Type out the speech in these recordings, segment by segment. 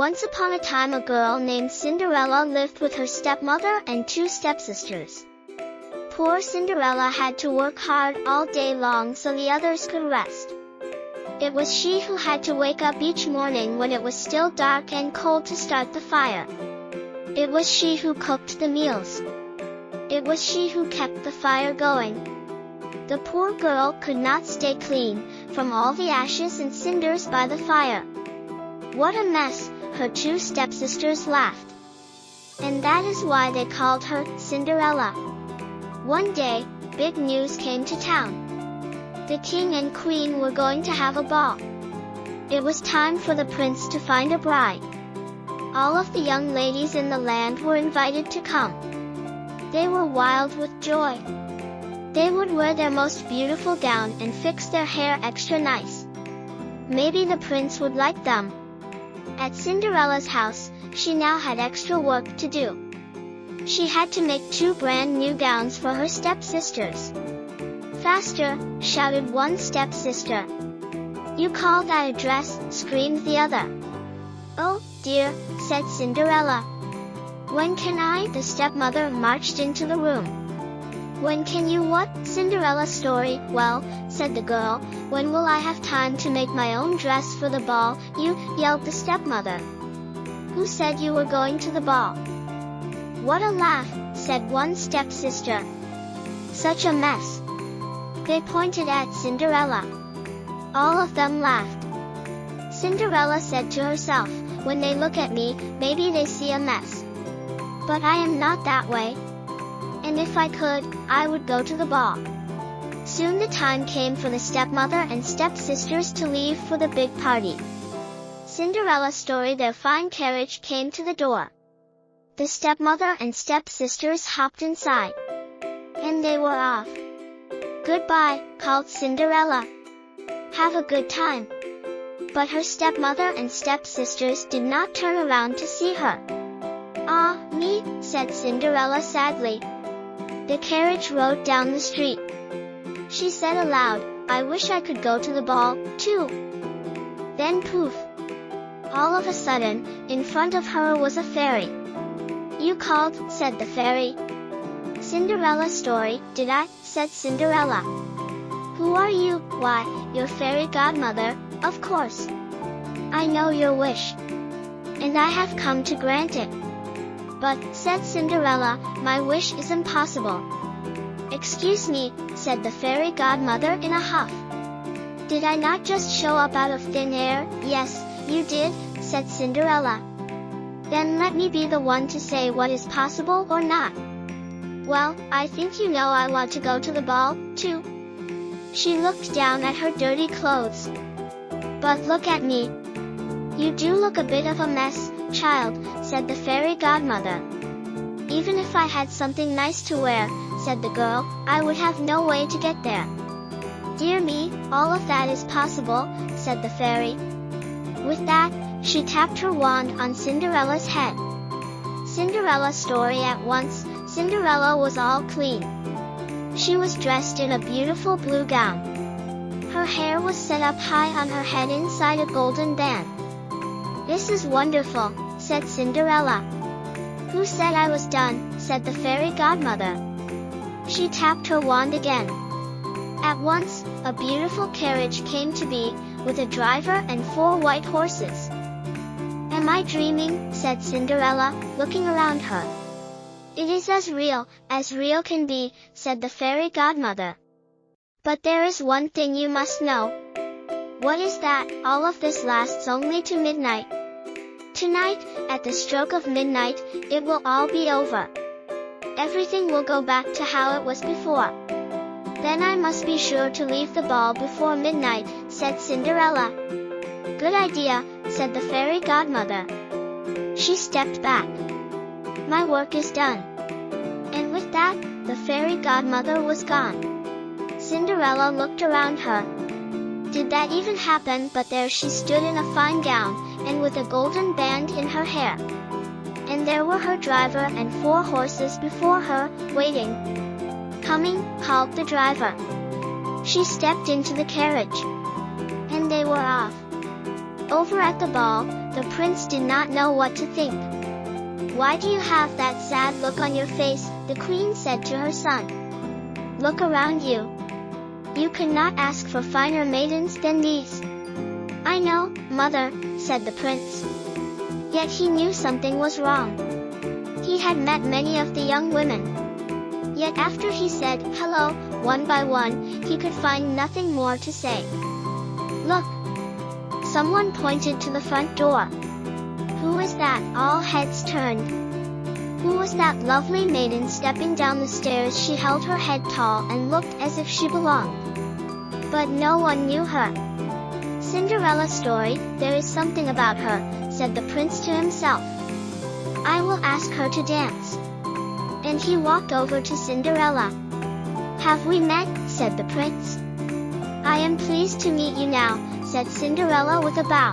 Once upon a time a girl named Cinderella lived with her stepmother and two stepsisters. Poor Cinderella had to work hard all day long so the others could rest. It was she who had to wake up each morning when it was still dark and cold to start the fire. It was she who cooked the meals. It was she who kept the fire going. The poor girl could not stay clean from all the ashes and cinders by the fire. What a mess, her two stepsisters laughed. And that is why they called her Cinderella. One day, big news came to town. The king and queen were going to have a ball. It was time for the prince to find a bride. All of the young ladies in the land were invited to come. They were wild with joy. They would wear their most beautiful gown and fix their hair extra nice. Maybe the prince would like them. At Cinderella's house, she now had extra work to do. She had to make two brand new gowns for her stepsisters. Faster, shouted one stepsister. You call that a dress, screamed the other. Oh, dear, said Cinderella. When can I? The stepmother marched into the room. When can you what? Cinderella's story. Well, said the girl, when will I have time to make my own dress for the ball? You, yelled the stepmother. Who said you were going to the ball? What a laugh, said one stepsister. Such a mess. They pointed at Cinderella. All of them laughed. Cinderella said to herself, when they look at me, maybe they see a mess. But I am not that way. And if I could, I would go to the ball. Soon the time came for the stepmother and stepsisters to leave for the big party. Cinderella's story. Their fine carriage came to the door. The stepmother and stepsisters hopped inside. And they were off. Goodbye, called Cinderella. Have a good time. But her stepmother and stepsisters did not turn around to see her. Ah, me, said Cinderella sadly. The carriage rode down the street. She said aloud, I wish I could go to the ball, too. Then poof! All of a sudden, in front of her was a fairy. You called, said the fairy. Cinderella's story. Did I? Said Cinderella. Who are you? Why, your fairy godmother, of course. I know your wish. And I have come to grant it. But, said Cinderella, my wish is impossible. Excuse me, said the fairy godmother in a huff. Did I not just show up out of thin air? Yes, you did, said Cinderella. Then let me be the one to say what is possible or not. Well, I think you know I want to go to the ball, too. She looked down at her dirty clothes. But look at me. You do look a bit of a mess, child, said the fairy godmother. Even if I had something nice to wear, said the girl, I would have no way to get there. Dear me, all of that is possible, said the fairy. With that, she tapped her wand on Cinderella's head. Cinderella's story. At once, Cinderella was all clean. She was dressed in a beautiful blue gown. Her hair was set up high on her head inside a golden band. This is wonderful, said Cinderella. Who said I was done? Said the fairy godmother. She tapped her wand again. At once, a beautiful carriage came to be, with a driver and 4 white horses. Am I dreaming? Said Cinderella, looking around her. It is as real can be, said the fairy godmother. But there is one thing you must know. What is that? All of this lasts only to midnight. Tonight, at the stroke of midnight, it will all be over. Everything will go back to how it was before. Then I must be sure to leave the ball before midnight, said Cinderella. Good idea, said the fairy godmother. She stepped back. My work is done. And with that, the fairy godmother was gone. Cinderella looked around her. Did that even happen? But there she stood in a fine gown, and with a golden band in her hair. And there were her driver and 4 horses before her, waiting. Coming, called the driver. She stepped into the carriage. And they were off. Over at the ball, the prince did not know what to think. "Why do you have that sad look on your face?" the queen said to her son. "Look around you. You could not ask for finer maidens than these." "I know, mother," said the prince. Yet he knew something was wrong. He had met many of the young women. Yet after he said hello, one by one, he could find nothing more to say. "Look!" Someone pointed to the front door. "Who is that?" All heads turned. Who was that lovely maiden stepping down the stairs? She held her head tall and looked as if she belonged. But no one knew her. "Cinderella story, there is something about her," said the prince to himself. "I will ask her to dance." And he walked over to Cinderella. "Have we met?" said the prince. "I am pleased to meet you now," said Cinderella with a bow.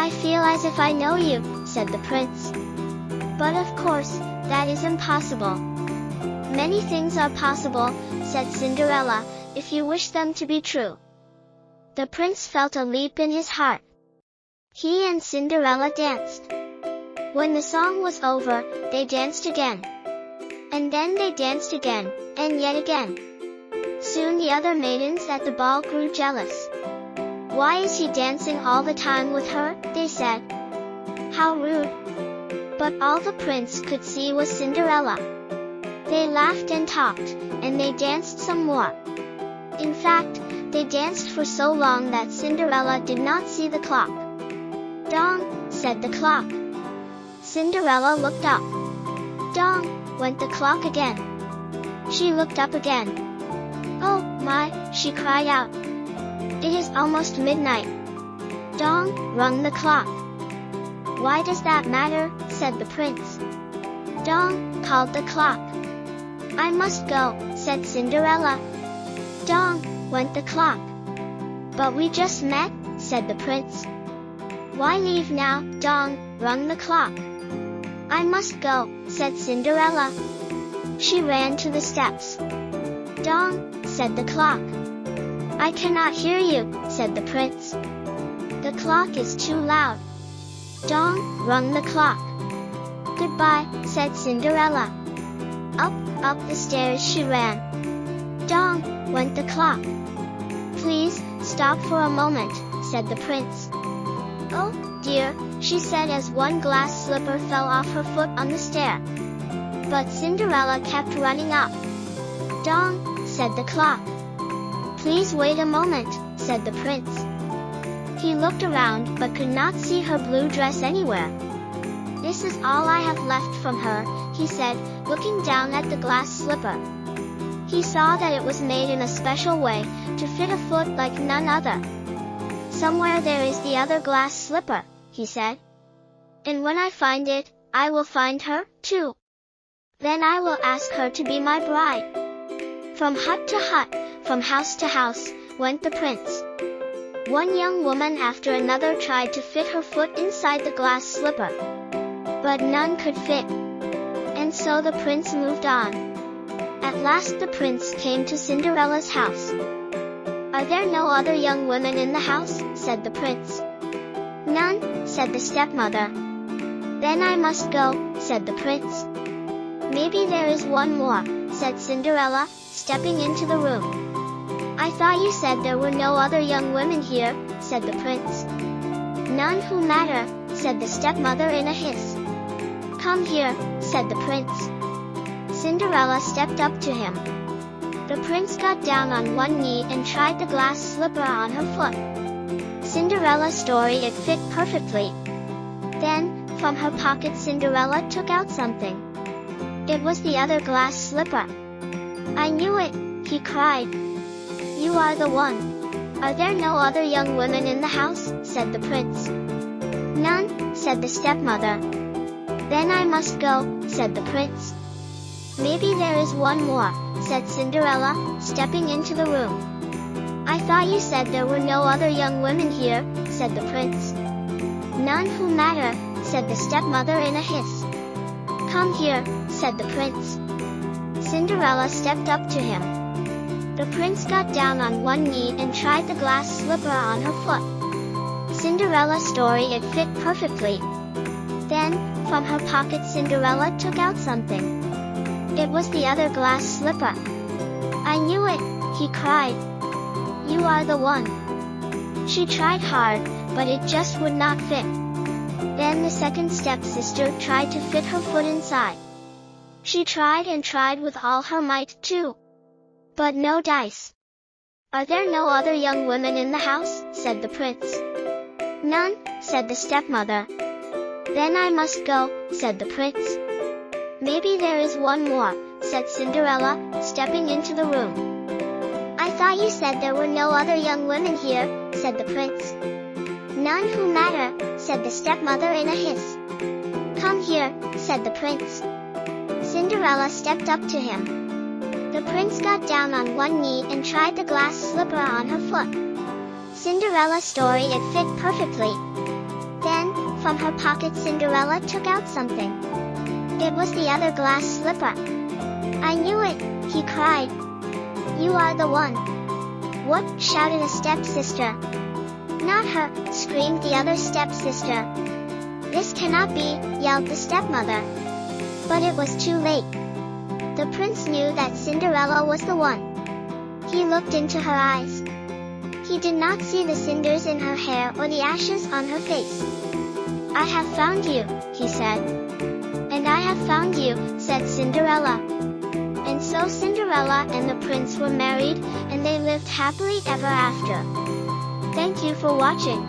"I feel as if I know you," said the prince. "But of course, that is impossible." "Many things are possible," said Cinderella, "if you wish them to be true." The prince felt a leap in his heart. He and Cinderella danced. When the song was over, they danced again. And then they danced again, and yet again. Soon the other maidens at the ball grew jealous. "Why is he dancing all the time with her?" they said. "How rude!" But all the prince could see was Cinderella. They laughed and talked, and they danced some more. In fact, they danced for so long that Cinderella did not see the clock. "Dong!" said the clock. Cinderella looked up. "Dong!" went the clock again. She looked up again. "Oh, my!" she cried out. "It is almost midnight." "Dong!" rung the clock. "Why does that matter?" said the prince. "Dong!" called the clock. "I must go," said Cinderella. "Dong!" went the clock. "But we just met," said the prince. "Why leave now?" "Dong!" rung the clock. "I must go," said Cinderella. She ran to the steps. "Dong!" said the clock. "I cannot hear you," said the prince. "The clock is too loud." "Dong!" rung the clock. "Goodbye," said Cinderella. Up the stairs she ran. "Dong!" went the clock. "Please, stop for a moment," said the prince. "Oh, dear," she said as one glass slipper fell off her foot on the stair. But Cinderella kept running up. "Dong!" said the clock. "Please wait a moment," said the prince. He looked around but could not see her blue dress anywhere. "This is all I have left from her," he said, looking down at the glass slipper. He saw that it was made in a special way, to fit a foot like none other. "Somewhere there is the other glass slipper," he said. "And when I find it, I will find her, too. Then I will ask her to be my bride." From hut to hut, from house to house, went the prince. One young woman after another tried to fit her foot inside the glass slipper. But none could fit. And so the prince moved on. At last the prince came to Cinderella's house. "Are there no other young women in the house?" said the prince. "None," said the stepmother. "Then I must go," said the prince. "Maybe there is one more," said Cinderella, stepping into the room. "I thought you said there were no other young women here," said the prince. "None who matter," said the stepmother in a hiss. "Come here," said the prince. Cinderella stepped up to him. The prince got down on one knee and tried the glass slipper on her foot. Cinderella's story, it fit perfectly. Then, from her pocket Cinderella took out something. It was the other glass slipper. "I knew it," he cried. "You are the one. Are there no other young women in the house?" said the prince. "None," said the stepmother. "Then I must go," said the prince. "Maybe there is one more," said Cinderella, stepping into the room. "I thought you said there were no other young women here," said the prince. "None who matter," said the stepmother in a hiss. "Come here," said the prince. Cinderella stepped up to him. The prince got down on one knee and tried the glass slipper on her foot. Cinderella's story it fit perfectly. Then, from her pocket Cinderella took out something. It was the other glass slipper. "I knew it," he cried. "You are the one." She tried hard, but it just would not fit. Then the second stepsister tried to fit her foot inside. She tried and tried with all her might too. But no dice. "Are there no other young women in the house?" said the prince. "None," said the stepmother. "Then I must go," said the prince. "Maybe there is one more," said Cinderella, stepping into the room. "I thought you said there were no other young women here," said the prince. "None who matter," said the stepmother in a hiss. "Come here," said the prince. Cinderella stepped up to him. The prince got down on one knee and tried the glass slipper on her foot. Cinderella's story it fit perfectly. Then, from her pocket Cinderella took out something. It was the other glass slipper. "I knew it," he cried. "You are the one." "What?" shouted a stepsister. "Not her," screamed the other stepsister. "This cannot be," yelled the stepmother. But it was too late. The prince knew that Cinderella was the one. He looked into her eyes. He did not see the cinders in her hair or the ashes on her face. "I have found you," he said. "And I have found you," said Cinderella. And so Cinderella and the prince were married, and they lived happily ever after. Thank you for watching.